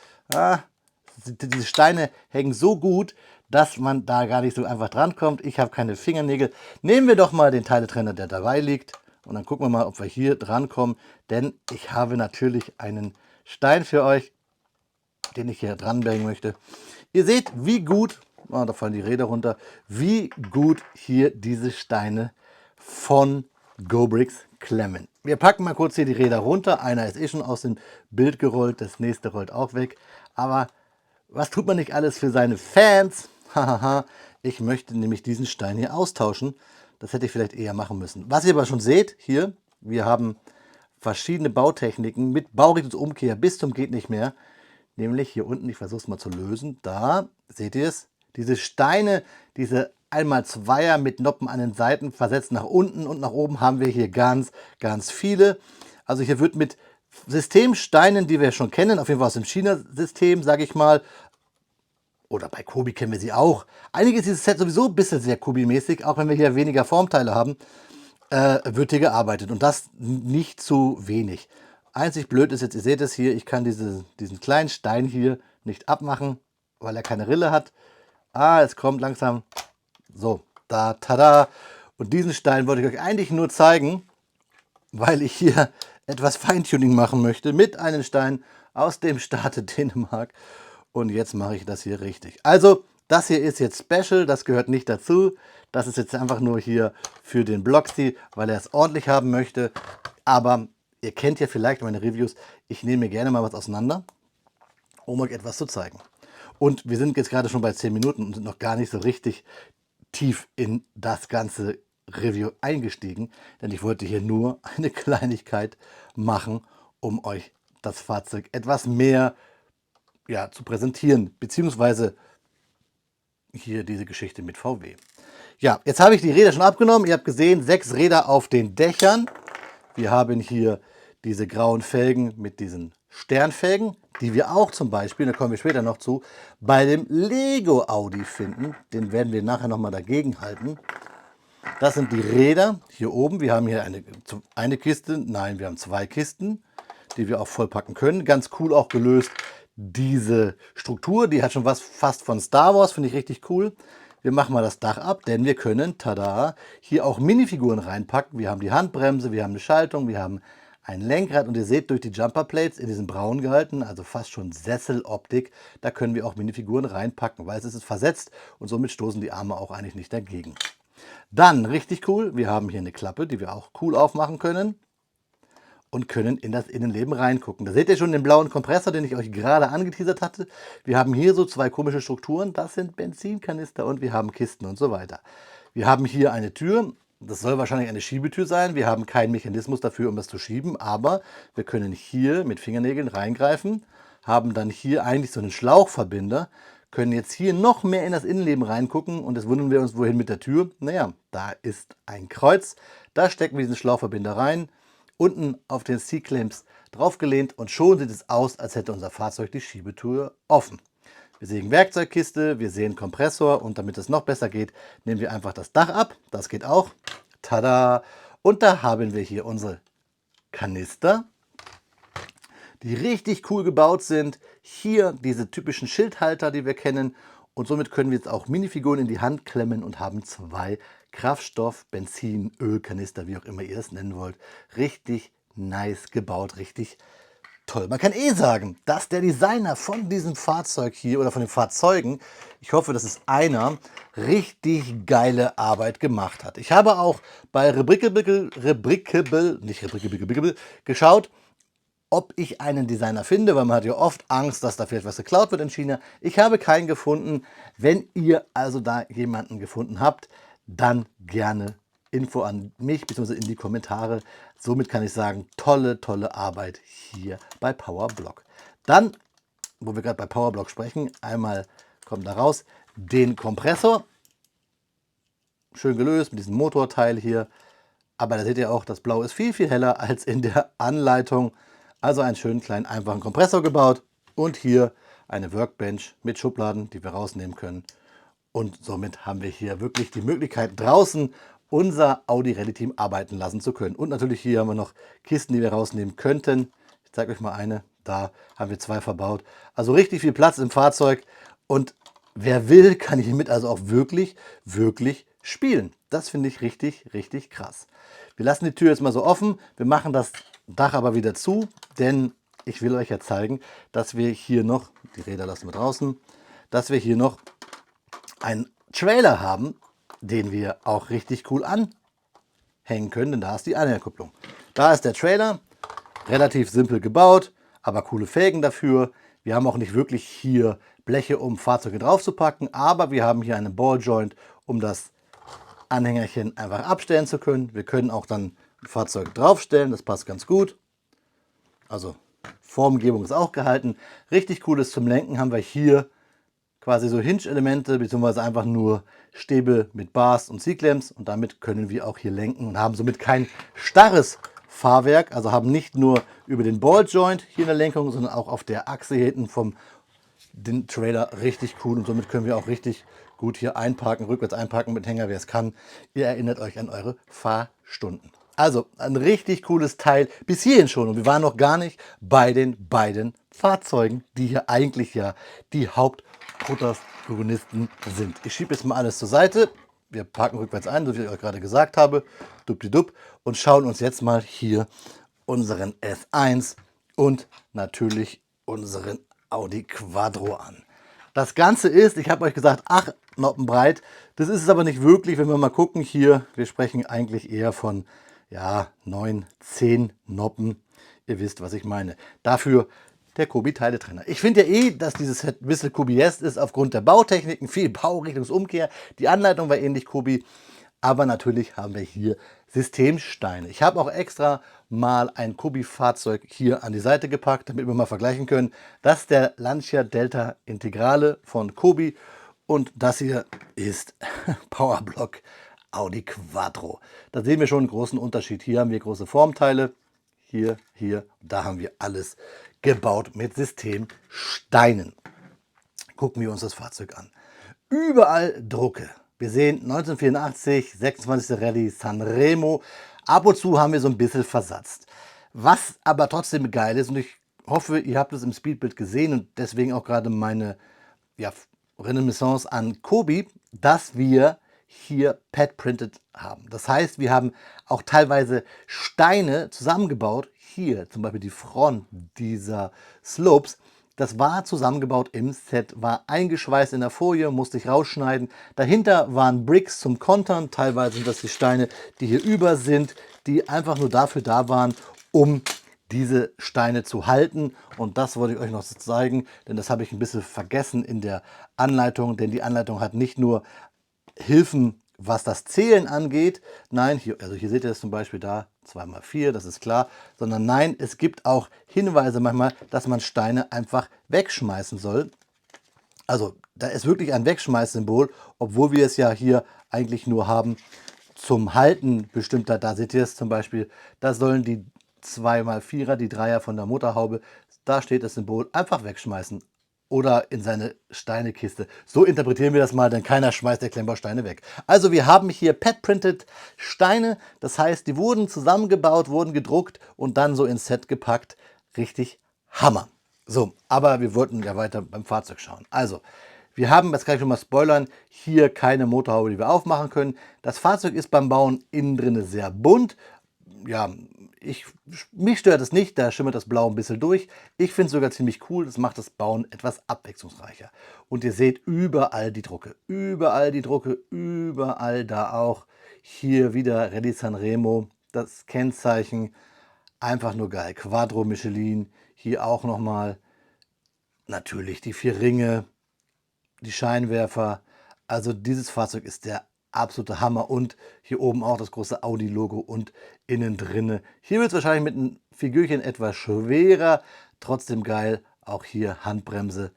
Diese Steine hängen so gut, dass man da gar nicht so einfach dran kommt. Ich habe keine Fingernägel. Nehmen wir doch mal den Teiletrenner, der dabei liegt. Und dann gucken wir mal, ob wir hier dran kommen. Denn ich habe natürlich einen Stein für euch, den ich hier dran bringen möchte. Ihr seht, wie gut, da fallen die Räder runter, wie gut hier diese Steine von GoBricks klemmen. Wir packen mal kurz hier die Räder runter. Einer ist schon aus dem Bild gerollt, das nächste rollt auch weg. Aber was tut man nicht alles für seine Fans? Hahaha, ich möchte nämlich diesen Stein hier austauschen. Das hätte ich vielleicht eher machen müssen. Was ihr aber schon seht, hier, wir haben verschiedene Bautechniken mit Baurichtungsumkehr bis zum geht nicht mehr. Nämlich hier unten, ich versuche es mal zu lösen, da seht ihr es, diese Steine, diese 1x2er mit Noppen an den Seiten versetzt nach unten und nach oben haben wir hier ganz, ganz viele. Also hier wird mit Systemsteinen, die wir schon kennen, auf jeden Fall aus dem China-System, sage ich mal, oder bei Kobi kennen wir sie auch. Eigentlich ist dieses Set sowieso ein bisschen sehr Kobi-mäßig, auch wenn wir hier weniger Formteile haben, wird hier gearbeitet und das nicht zu wenig. Einzig blöd ist jetzt, ihr seht es hier, ich kann diesen kleinen Stein hier nicht abmachen, weil er keine Rille hat. Es kommt langsam. So, da, tada. Und diesen Stein wollte ich euch eigentlich nur zeigen, weil ich hier etwas Feintuning machen möchte mit einem Stein aus dem Staate Dänemark. Und jetzt mache ich das hier richtig. Also, das hier ist jetzt Special, das gehört nicht dazu. Das ist jetzt einfach nur hier für den Blocksy, weil er es ordentlich haben möchte. Aber ihr kennt ja vielleicht meine Reviews. Ich nehme mir gerne mal was auseinander, um euch etwas zu zeigen. Und wir sind jetzt gerade schon bei 10 Minuten und sind noch gar nicht so richtig tief in das ganze Review eingestiegen. Denn ich wollte hier nur eine Kleinigkeit machen, um euch das Fahrzeug etwas mehr zu präsentieren. Beziehungsweise hier diese Geschichte mit VW. Ja, jetzt habe ich die Räder schon abgenommen. Ihr habt gesehen, 6 Räder auf den Dächern. Wir haben hier diese grauen Felgen mit diesen Sternfelgen, die wir auch zum Beispiel, da kommen wir später noch zu, bei dem Lego Audi finden. Den werden wir nachher nochmal dagegen halten. Das sind die Räder hier oben. Wir haben hier eine Kiste, nein, wir haben 2 Kisten, die wir auch vollpacken können. Ganz cool auch gelöst. Diese Struktur, die hat schon was fast von Star Wars, finde ich richtig cool. Wir machen mal das Dach ab, denn wir können, tada, hier auch Minifiguren reinpacken. Wir haben die Handbremse, wir haben eine Schaltung, wir haben ein Lenkrad und ihr seht durch die Jumperplates in diesem Braun gehalten, also fast schon Sesseloptik, da können wir auch Minifiguren reinpacken, weil es ist versetzt und somit stoßen die Arme auch eigentlich nicht dagegen. Dann, richtig cool, wir haben hier eine Klappe, die wir auch cool aufmachen können. Und können in das Innenleben reingucken. Da seht ihr schon den blauen Kompressor, den ich euch gerade angeteasert hatte. Wir haben hier so 2 komische Strukturen. Das sind Benzinkanister und wir haben Kisten und so weiter. Wir haben hier eine Tür. Das soll wahrscheinlich eine Schiebetür sein. Wir haben keinen Mechanismus dafür, um das zu schieben. Aber wir können hier mit Fingernägeln reingreifen. Haben dann hier eigentlich so einen Schlauchverbinder. Können jetzt hier noch mehr in das Innenleben reingucken. Und jetzt wundern wir uns, wohin mit der Tür. Naja, da ist ein Kreuz. Da stecken wir diesen Schlauchverbinder rein. Unten auf den C-Clamps draufgelehnt und schon sieht es aus, als hätte unser Fahrzeug die Schiebetür offen. Wir sehen Werkzeugkiste, wir sehen Kompressor und damit es noch besser geht, nehmen wir einfach das Dach ab. Das geht auch. Tada! Und da haben wir hier unsere Kanister, die richtig cool gebaut sind. Hier diese typischen Schildhalter, die wir kennen. Und somit können wir jetzt auch Minifiguren in die Hand klemmen und haben 2 Kraftstoff, Benzin, Ölkanister, wie auch immer ihr es nennen wollt. Richtig nice gebaut, richtig toll. Man kann sagen, dass der Designer von diesem Fahrzeug hier oder von den Fahrzeugen, ich hoffe, das ist einer, richtig geile Arbeit gemacht hat. Ich habe auch bei nicht Rebrickable, geschaut, ob ich einen Designer finde, weil man hat ja oft Angst, dass da vielleicht was geklaut wird in China. Ich habe keinen gefunden. Wenn ihr also da jemanden gefunden habt, dann gerne Info an mich bzw. in die Kommentare. Somit kann ich sagen, tolle, tolle Arbeit hier bei Powerblock. Dann, wo wir gerade bei Powerblock sprechen, einmal kommt da raus, den Kompressor. Schön gelöst mit diesem Motorteil hier. Aber da seht ihr auch, das Blau ist viel, viel heller als in der Anleitung. Also einen schönen kleinen einfachen Kompressor gebaut. Und hier eine Workbench mit Schubladen, die wir rausnehmen können. Und somit haben wir hier wirklich die Möglichkeit, draußen unser Audi Rally Team arbeiten lassen zu können. Und natürlich hier haben wir noch Kisten, die wir rausnehmen könnten. Ich zeige euch mal eine. Da haben wir 2 verbaut. Also richtig viel Platz im Fahrzeug. Und wer will, kann hiermit also auch wirklich, wirklich spielen. Das finde ich richtig, richtig krass. Wir lassen die Tür jetzt mal so offen. Wir machen das Dach aber wieder zu, denn ich will euch ja zeigen, dass wir hier noch, die Räder lassen wir draußen, dass wir hier noch einen Trailer haben, den wir auch richtig cool anhängen können, denn da ist die Anhängerkupplung. Da ist der Trailer, relativ simpel gebaut, aber coole Felgen dafür. Wir haben auch nicht wirklich hier Bleche, um Fahrzeuge drauf zu packen, aber wir haben hier einen Balljoint, um das Anhängerchen einfach abstellen zu können. Wir können auch dann ein Fahrzeug draufstellen, das passt ganz gut. Also Formgebung ist auch gehalten. Richtig cooles zum Lenken haben wir hier quasi so Hinge-Elemente, beziehungsweise einfach nur Stäbe mit Bars und C-Clamps. Und damit können wir auch hier lenken und haben somit kein starres Fahrwerk. Also haben nicht nur über den Balljoint hier in der Lenkung, sondern auch auf der Achse hier hinten vom den Trailer richtig cool. Und somit können wir auch richtig gut hier einparken, rückwärts einparken mit Hänger, wer es kann. Ihr erinnert euch an eure Fahrstunden. Also ein richtig cooles Teil bis hierhin schon. Und wir waren noch gar nicht bei den beiden Fahrzeugen, die hier eigentlich ja die Hauptprotagonisten sind. Ich schiebe jetzt mal alles zur Seite. Wir parken rückwärts ein, so wie ich euch gerade gesagt habe. Dupdidup. Und schauen uns jetzt mal hier unseren S1 und natürlich unseren Audi Quattro an. Das Ganze ist, ich habe euch gesagt, 8 Noppen breit. Das ist es aber nicht wirklich, wenn wir mal gucken hier. Wir sprechen eigentlich eher von ja, 9, 10 Noppen. Ihr wisst, was ich meine. Dafür der Kobi-Teiletrenner. Ich finde ja dass dieses Set ein bisschen Kobi-esque ist aufgrund der Bautechniken. Viel Baurichtungsumkehr. Die Anleitung war ähnlich Kobi. Aber natürlich haben wir hier Systemsteine. Ich habe auch extra mal ein Kobi-Fahrzeug hier an die Seite gepackt, damit wir mal vergleichen können. Das ist der Lancia Delta Integrale von Kobi und das hier ist Powerblock Audi Quattro. Da sehen wir schon einen großen Unterschied. Hier haben wir große Formteile, hier, da haben wir alles gebaut mit Systemsteinen. Gucken wir uns das Fahrzeug an. Überall Drucke. Wir sehen 1984, 26. Rallye Sanremo. Ab und zu haben wir so ein bisschen versatzt. Was aber trotzdem geil ist, und ich hoffe, ihr habt es im Speedbild gesehen und deswegen auch gerade meine Renaissance an Kobi, dass wir hier Pad Printed haben. Das heißt, wir haben auch teilweise Steine zusammengebaut. Hier zum Beispiel die Front dieser Slopes. Das war zusammengebaut im Set, war eingeschweißt in der Folie, musste ich rausschneiden. Dahinter waren Bricks zum Kontern, teilweise sind das die Steine, die hier über sind, die einfach nur dafür da waren, um diese Steine zu halten. Und das wollte ich euch noch zeigen, denn das habe ich ein bisschen vergessen in der Anleitung, denn die Anleitung hat nicht nur Hilfen, was das Zählen angeht. Nein, hier seht ihr das zum Beispiel da, 2x4, das ist klar. Sondern nein, es gibt auch Hinweise manchmal, dass man Steine einfach wegschmeißen soll. Also da ist wirklich ein Wegschmeißsymbol, obwohl wir es ja hier eigentlich nur haben zum Halten bestimmter. Da seht ihr es zum Beispiel, da sollen die 2x4er, die 3er von der Motorhaube, da steht das Symbol, einfach wegschmeißen. Oder in seine Steinekiste. So interpretieren wir das mal, denn keiner schmeißt der Klemmbausteine weg. Also wir haben hier Pad-Printed Steine, das heißt, die wurden zusammengebaut, wurden gedruckt und dann so ins Set gepackt. Richtig Hammer. So, aber wir wollten ja weiter beim Fahrzeug schauen. Also, wir haben, jetzt kann ich schon mal spoilern, hier keine Motorhaube, die wir aufmachen können. Das Fahrzeug ist beim Bauen innen drin sehr bunt. Ja, mich stört es nicht, da schimmert das Blau ein bisschen durch. Ich finde es sogar ziemlich cool, das macht das Bauen etwas abwechslungsreicher. Und ihr seht überall die Drucke, überall die Drucke, überall da auch. Hier wieder Redi Sanremo, das Kennzeichen, einfach nur geil. Quadro Michelin, hier auch nochmal natürlich die 4 Ringe, die Scheinwerfer. Also dieses Fahrzeug ist der absolute Hammer und hier oben auch das große Audi-Logo und innen drinne. Hier wird es wahrscheinlich mit einem Figürchen etwas schwerer, trotzdem geil. Auch hier Handbremse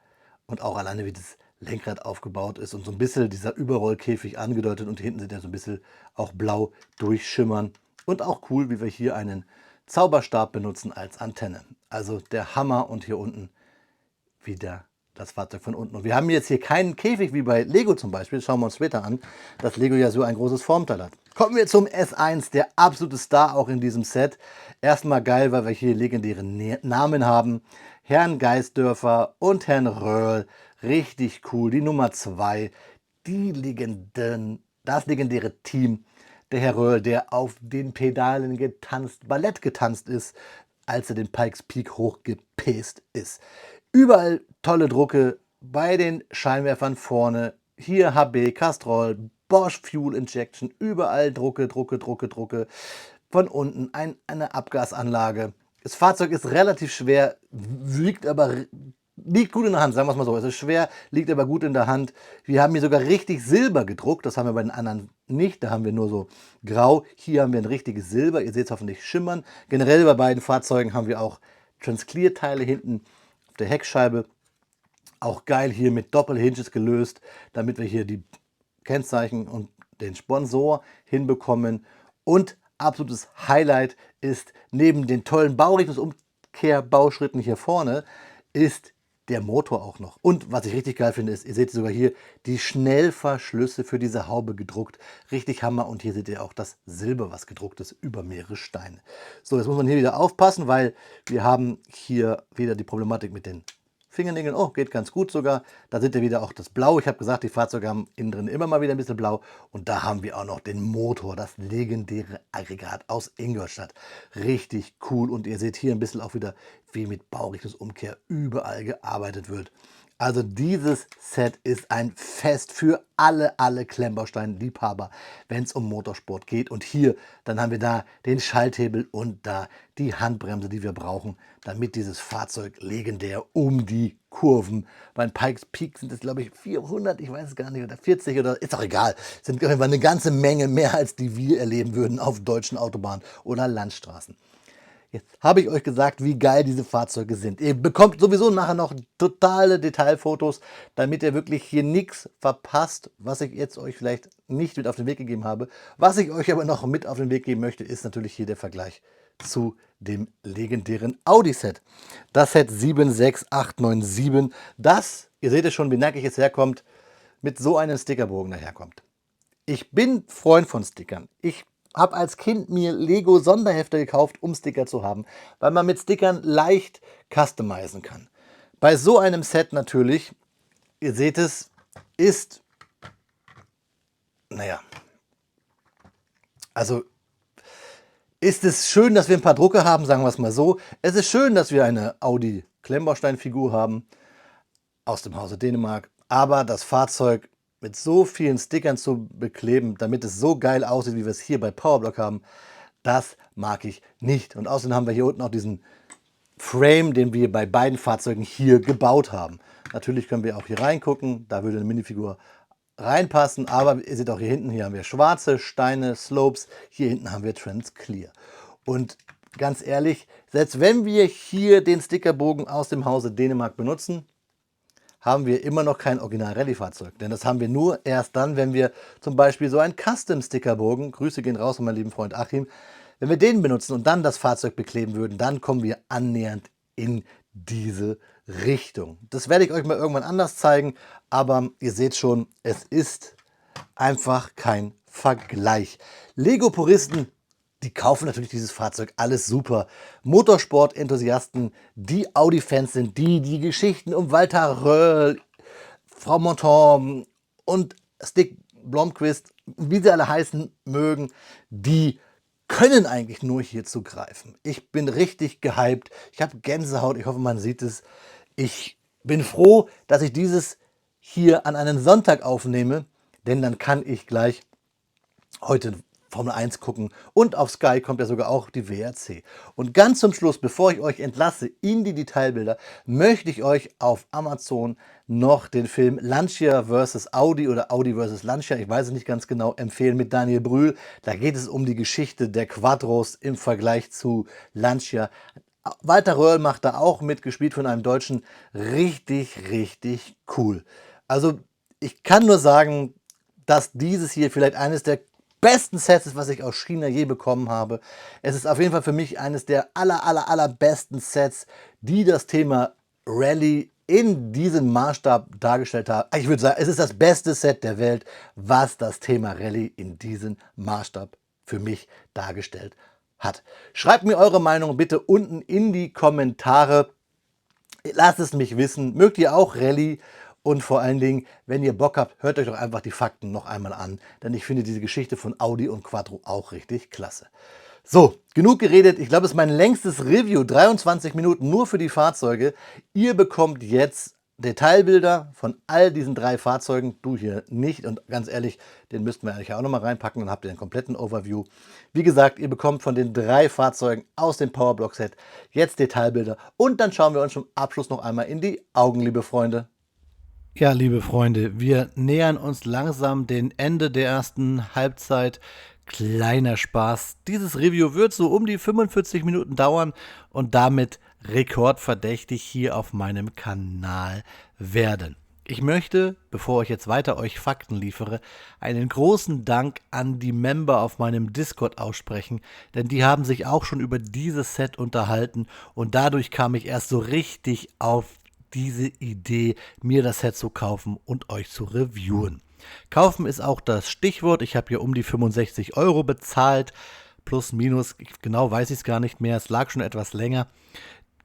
und auch alleine wie das Lenkrad aufgebaut ist und so ein bisschen dieser Überrollkäfig angedeutet und hier hinten sind ja so ein bisschen auch blau durchschimmern. Und auch cool, wie wir hier einen Zauberstab benutzen als Antenne. Also der Hammer und hier unten wieder das Fahrzeug von unten. Und wir haben jetzt hier keinen Käfig wie bei Lego zum Beispiel. Das schauen wir uns später an, dass Lego ja so ein großes Formteil hat. Kommen wir zum S1, der absolute Star auch in diesem Set. Erstmal geil, weil wir hier legendäre Namen haben. Herrn Geisdörfer und Herrn Röhrl. Richtig cool. Die Nummer 2, das legendäre Team. Der Herr Röhrl, der auf den Pedalen Ballett getanzt ist, als er den Pikes Peak hochgepäst ist. Überall tolle Drucke bei den Scheinwerfern vorne. Hier HB, Castrol, Bosch Fuel Injection. Überall Drucke, Drucke, Drucke, Drucke. Von unten eine Abgasanlage. Das Fahrzeug ist relativ schwer, liegt gut in der Hand, sagen wir es mal so. Es ist schwer, liegt aber gut in der Hand. Wir haben hier sogar richtig Silber gedruckt. Das haben wir bei den anderen nicht. Da haben wir nur so grau. Hier haben wir ein richtiges Silber. Ihr seht es hoffentlich schimmern. Generell bei beiden Fahrzeugen haben wir auch Transclear-Teile hinten auf der Heckscheibe. Auch geil hier mit Doppelhinges gelöst, damit wir hier die Kennzeichen und den Sponsor hinbekommen. Und absolutes Highlight ist neben den tollen Baurichtungsumkehrbauschritten hier vorne ist der Motor auch noch. Und was ich richtig geil finde, ist, ihr seht sogar hier die Schnellverschlüsse für diese Haube gedruckt. Richtig Hammer. Und hier seht ihr auch das Silber, was gedruckt ist, über mehrere Steine. So, jetzt muss man hier wieder aufpassen, weil wir haben hier wieder die Problematik mit den Fingernägeln. Oh, geht ganz gut sogar. Da seht ihr wieder auch das Blau. Ich habe gesagt, die Fahrzeuge haben innen drin immer mal wieder ein bisschen Blau. Und da haben wir auch noch den Motor, das legendäre Aggregat aus Ingolstadt. Richtig cool. Und ihr seht hier ein bisschen auch wieder, wie mit Baurichtungsumkehr überall gearbeitet wird. Also dieses Set ist ein Fest für alle Klemmbaustein-Liebhaber, wenn es um Motorsport geht. Und hier, dann haben wir da den Schalthebel und da die Handbremse, die wir brauchen, damit dieses Fahrzeug legendär um die Kurven, beim Pikes Peak sind es glaube ich 400, ich weiß es gar nicht, oder 40 oder ist auch egal, sind auf jeden Fall eine ganze Menge mehr als die wir erleben würden auf deutschen Autobahnen oder Landstraßen. Jetzt habe ich euch gesagt, wie geil diese Fahrzeuge sind. Ihr bekommt sowieso nachher noch totale Detailfotos, damit ihr wirklich hier nichts verpasst, was ich jetzt euch vielleicht nicht mit auf den Weg gegeben habe. Was ich euch aber noch mit auf den Weg geben möchte, ist natürlich hier der Vergleich zu dem legendären Audi-Set. Das Set 76897, das, ihr seht es schon, wie nackig es herkommt, mit so einem Stickerbogen daherkommt. Ich bin Freund von Stickern. Ich habe als Kind mir Lego Sonderhefte gekauft, um Sticker zu haben, weil man mit Stickern leicht customizen kann. Bei so einem Set natürlich, ihr seht es, ist, naja, also ist es schön, dass wir ein paar Drucke haben, sagen wir es mal so. Es ist schön, dass wir eine Audi Klemmbaustein-Figur haben aus dem Hause Dänemark, aber das Fahrzeug mit so vielen Stickern zu bekleben, damit es so geil aussieht, wie wir es hier bei Powerblock haben, das mag ich nicht. Und außerdem haben wir hier unten auch diesen Frame, den wir bei beiden Fahrzeugen hier gebaut haben. Natürlich können wir auch hier reingucken, da würde eine Minifigur reinpassen, aber ihr seht auch hier hinten, hier haben wir schwarze Steine, Slopes, hier hinten haben wir Transclear. Und ganz ehrlich, selbst wenn wir hier den Stickerbogen aus dem Hause Dänemark benutzen, haben wir immer noch kein Original-Rallye-Fahrzeug. Denn das haben wir nur erst dann, wenn wir zum Beispiel so einen Custom-Stickerbogen, Grüße gehen raus von meinem lieben Freund Achim, wenn wir den benutzen und dann das Fahrzeug bekleben würden, dann kommen wir annähernd in diese Richtung. Das werde ich euch mal irgendwann anders zeigen, aber ihr seht schon, es ist einfach kein Vergleich. Lego-Puristen, die kaufen natürlich dieses Fahrzeug, alles super. Motorsport-Enthusiasten, die Audi-Fans sind, die Geschichten um Walter Röhrl, Frau Monton und Stig Blomqvist, wie sie alle heißen mögen, die können eigentlich nur hier zugreifen. Ich bin richtig gehypt. Ich habe Gänsehaut. Ich hoffe, man sieht es. Ich bin froh, dass ich dieses hier an einem Sonntag aufnehme, denn dann kann ich gleich heute Formel 1 gucken und auf Sky kommt ja sogar auch die WRC. Und ganz zum Schluss, bevor ich euch entlasse in die Detailbilder, möchte ich euch auf Amazon noch den Film Lancia vs. Audi oder Audi vs. Lancia, ich weiß es nicht ganz genau, empfehlen mit Daniel Brühl. Da geht es um die Geschichte der Quattros im Vergleich zu Lancia. Walter Röhrl macht da auch mitgespielt von einem Deutschen. Richtig, richtig cool. Also ich kann nur sagen, dass dieses hier vielleicht eines der besten Sets ist, was ich aus China je bekommen habe. Es ist auf jeden Fall für mich eines der allerbesten Sets, die das Thema Rallye in diesem Maßstab dargestellt haben. Ich würde sagen, es ist das beste Set der Welt, was das Thema Rallye in diesem Maßstab für mich dargestellt hat. Schreibt mir eure Meinung bitte unten in die Kommentare. Lasst es mich wissen. Mögt ihr auch Rallye? Und vor allen Dingen, wenn ihr Bock habt, hört euch doch einfach die Fakten noch einmal an. Denn ich finde diese Geschichte von Audi und Quattro auch richtig klasse. So, genug geredet. Ich glaube, es ist mein längstes Review. 23 Minuten nur für die Fahrzeuge. Ihr bekommt jetzt Detailbilder von all diesen 3 Fahrzeugen. Du hier nicht. Und ganz ehrlich, den müssten wir eigentlich auch nochmal reinpacken. Dann habt ihr einen kompletten Overview. Wie gesagt, ihr bekommt von den 3 Fahrzeugen aus dem Powerblock-Set jetzt Detailbilder. Und dann schauen wir uns zum Abschluss noch einmal in die Augen, liebe Freunde. Ja, liebe Freunde, wir nähern uns langsam dem Ende der ersten Halbzeit. Kleiner Spaß. Dieses Review wird so um die 45 Minuten dauern und damit rekordverdächtig hier auf meinem Kanal werden. Ich möchte, bevor ich jetzt weiter euch Fakten liefere, einen großen Dank an die Member auf meinem Discord aussprechen, denn die haben sich auch schon über dieses Set unterhalten und dadurch kam ich erst so richtig auf diese Idee, mir das Set zu kaufen und euch zu reviewen. Kaufen ist auch das Stichwort. Ich habe hier um die 65 € bezahlt, plus minus, genau weiß ich es gar nicht mehr, es lag schon etwas länger.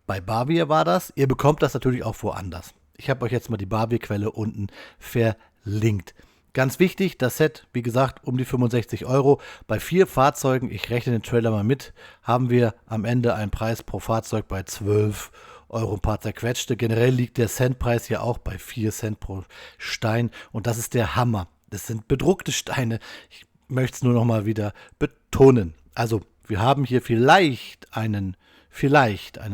Bei Barbier war das. Ihr bekommt das natürlich auch woanders. Ich habe euch jetzt mal die Barbier-Quelle unten verlinkt. Ganz wichtig, das Set, wie gesagt, um die 65 €. Bei 4 Fahrzeugen, ich rechne den Trailer mal mit, haben wir am Ende einen Preis pro Fahrzeug bei 12 € ein paar zerquetschte. Generell liegt der Centpreis ja auch bei 4 Cent pro Stein und das ist der Hammer. Das sind bedruckte Steine. Ich möchte es nur noch mal wieder betonen. Also wir haben hier vielleicht einen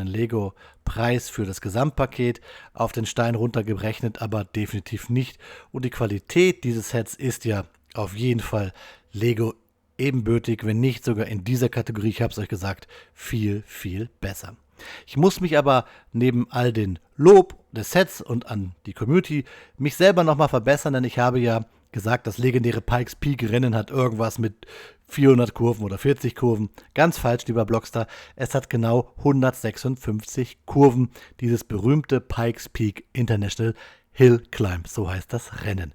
Lego-Preis für das Gesamtpaket auf den Stein runtergerechnet, aber definitiv nicht. Und die Qualität dieses Sets ist ja auf jeden Fall Lego ebenbürtig, wenn nicht sogar in dieser Kategorie, ich habe es euch gesagt, viel, viel besser. Ich muss mich aber neben all den Lob des Sets und an die Community mich selber nochmal verbessern, denn ich habe ja gesagt, das legendäre Pikes Peak Rennen hat irgendwas mit 400 Kurven oder 40 Kurven. Ganz falsch, lieber Blockstar. Es hat genau 156 Kurven, dieses berühmte Pikes Peak International Hill Climb, so heißt das Rennen.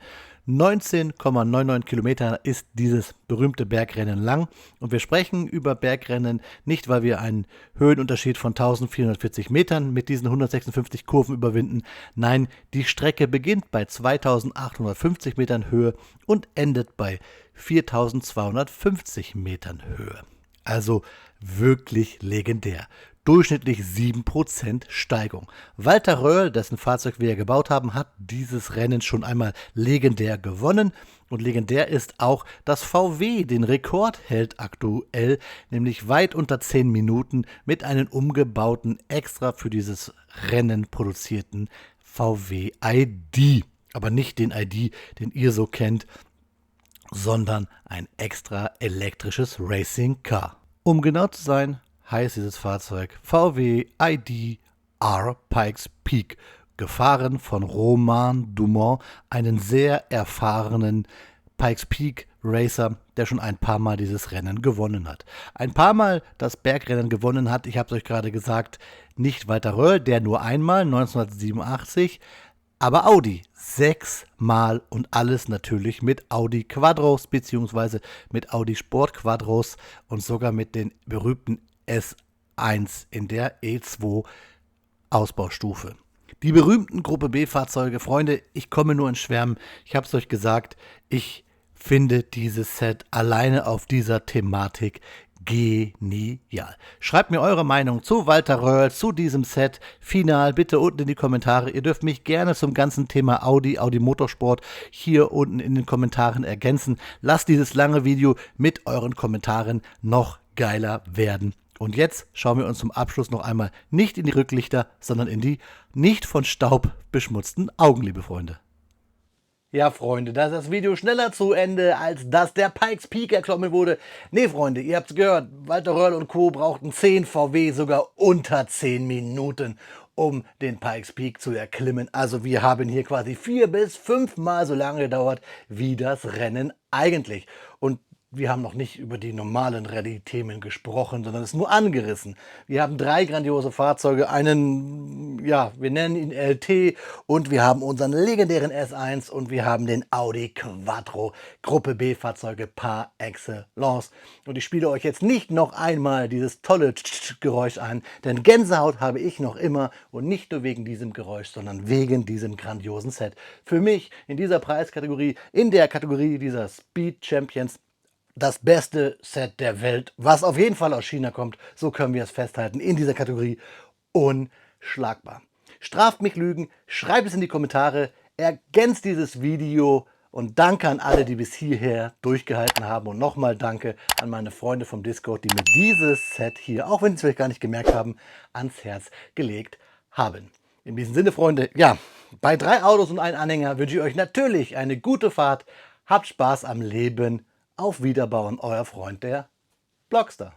19,99 Kilometer ist dieses berühmte Bergrennen lang und wir sprechen über Bergrennen nicht, weil wir einen Höhenunterschied von 1440 Metern mit diesen 156 Kurven überwinden. Nein, die Strecke beginnt bei 2850 Metern Höhe und endet bei 4250 Metern Höhe. Also wirklich legendär. Durchschnittlich 7% Steigung. Walter Röhrl, dessen Fahrzeug wir gebaut haben, hat dieses Rennen schon einmal legendär gewonnen. Und legendär ist auch, dass VW den Rekord hält aktuell, nämlich weit unter 10 Minuten mit einem umgebauten, extra für dieses Rennen produzierten VW ID. Aber nicht den ID, den ihr so kennt, sondern ein extra elektrisches Racing Car. Um genau zu sein, heißt dieses Fahrzeug VW ID R Pikes Peak, gefahren von Romain Dumont, einen sehr erfahrenen Pikes Peak Racer, der schon ein paar Mal dieses Rennen gewonnen hat. Ein paar Mal das Bergrennen gewonnen hat, ich habe es euch gerade gesagt, nicht Walter Röhrl, der nur einmal, 1987, aber Audi 6 Mal und alles natürlich mit Audi Quattros bzw. mit Audi Sport Quattros und sogar mit den berühmten S1 in der E2 Ausbaustufe. Die berühmten Gruppe B Fahrzeuge, Freunde, ich komme nur in Schwärmen. Ich habe es euch gesagt, ich finde dieses Set alleine auf dieser Thematik genial. Schreibt mir eure Meinung zu Walter Röhrl, zu diesem Set final, bitte unten in die Kommentare. Ihr dürft mich gerne zum ganzen Thema Audi Motorsport hier unten in den Kommentaren ergänzen. Lasst dieses lange Video mit euren Kommentaren noch geiler werden. Und jetzt schauen wir uns zum Abschluss noch einmal nicht in die Rücklichter, sondern in die nicht von Staub beschmutzten Augen, liebe Freunde. Ja, Freunde, da ist das Video schneller zu Ende, als dass der Pikes Peak erklommen wurde. Nee, Freunde, ihr habt's gehört, Walter Röhrl und Co. brauchten 10 VW sogar unter 10 Minuten, um den Pikes Peak zu erklimmen. Also wir haben hier quasi 4 bis 5 Mal so lange gedauert, wie das Rennen eigentlich. Und wir haben noch nicht über die normalen Rallye-Themen gesprochen, sondern es nur angerissen. Wir haben 3 grandiose Fahrzeuge, einen, ja, wir nennen ihn LT, und wir haben unseren legendären S1 und wir haben den Audi Quattro, Gruppe B Fahrzeuge par excellence. Und ich spiele euch jetzt nicht noch einmal dieses tolle Geräusch ein, denn Gänsehaut habe ich noch immer, und nicht nur wegen diesem Geräusch, sondern wegen diesem grandiosen Set. Für mich in dieser Preiskategorie, in der Kategorie dieser Speed Champions, das beste Set der Welt, was auf jeden Fall aus China kommt, so können wir es festhalten, in dieser Kategorie unschlagbar. Straft mich Lügen, schreibt es in die Kommentare, ergänzt dieses Video, und danke an alle, die bis hierher durchgehalten haben, und nochmal danke an meine Freunde vom Discord, die mir dieses Set hier, auch wenn sie es vielleicht gar nicht gemerkt haben, ans Herz gelegt haben. In diesem Sinne, Freunde, ja, bei 3 Autos und einem Anhänger wünsche ich euch natürlich eine gute Fahrt, habt Spaß am Leben. Auf Wiederbauen, euer Freund, der Blockstar.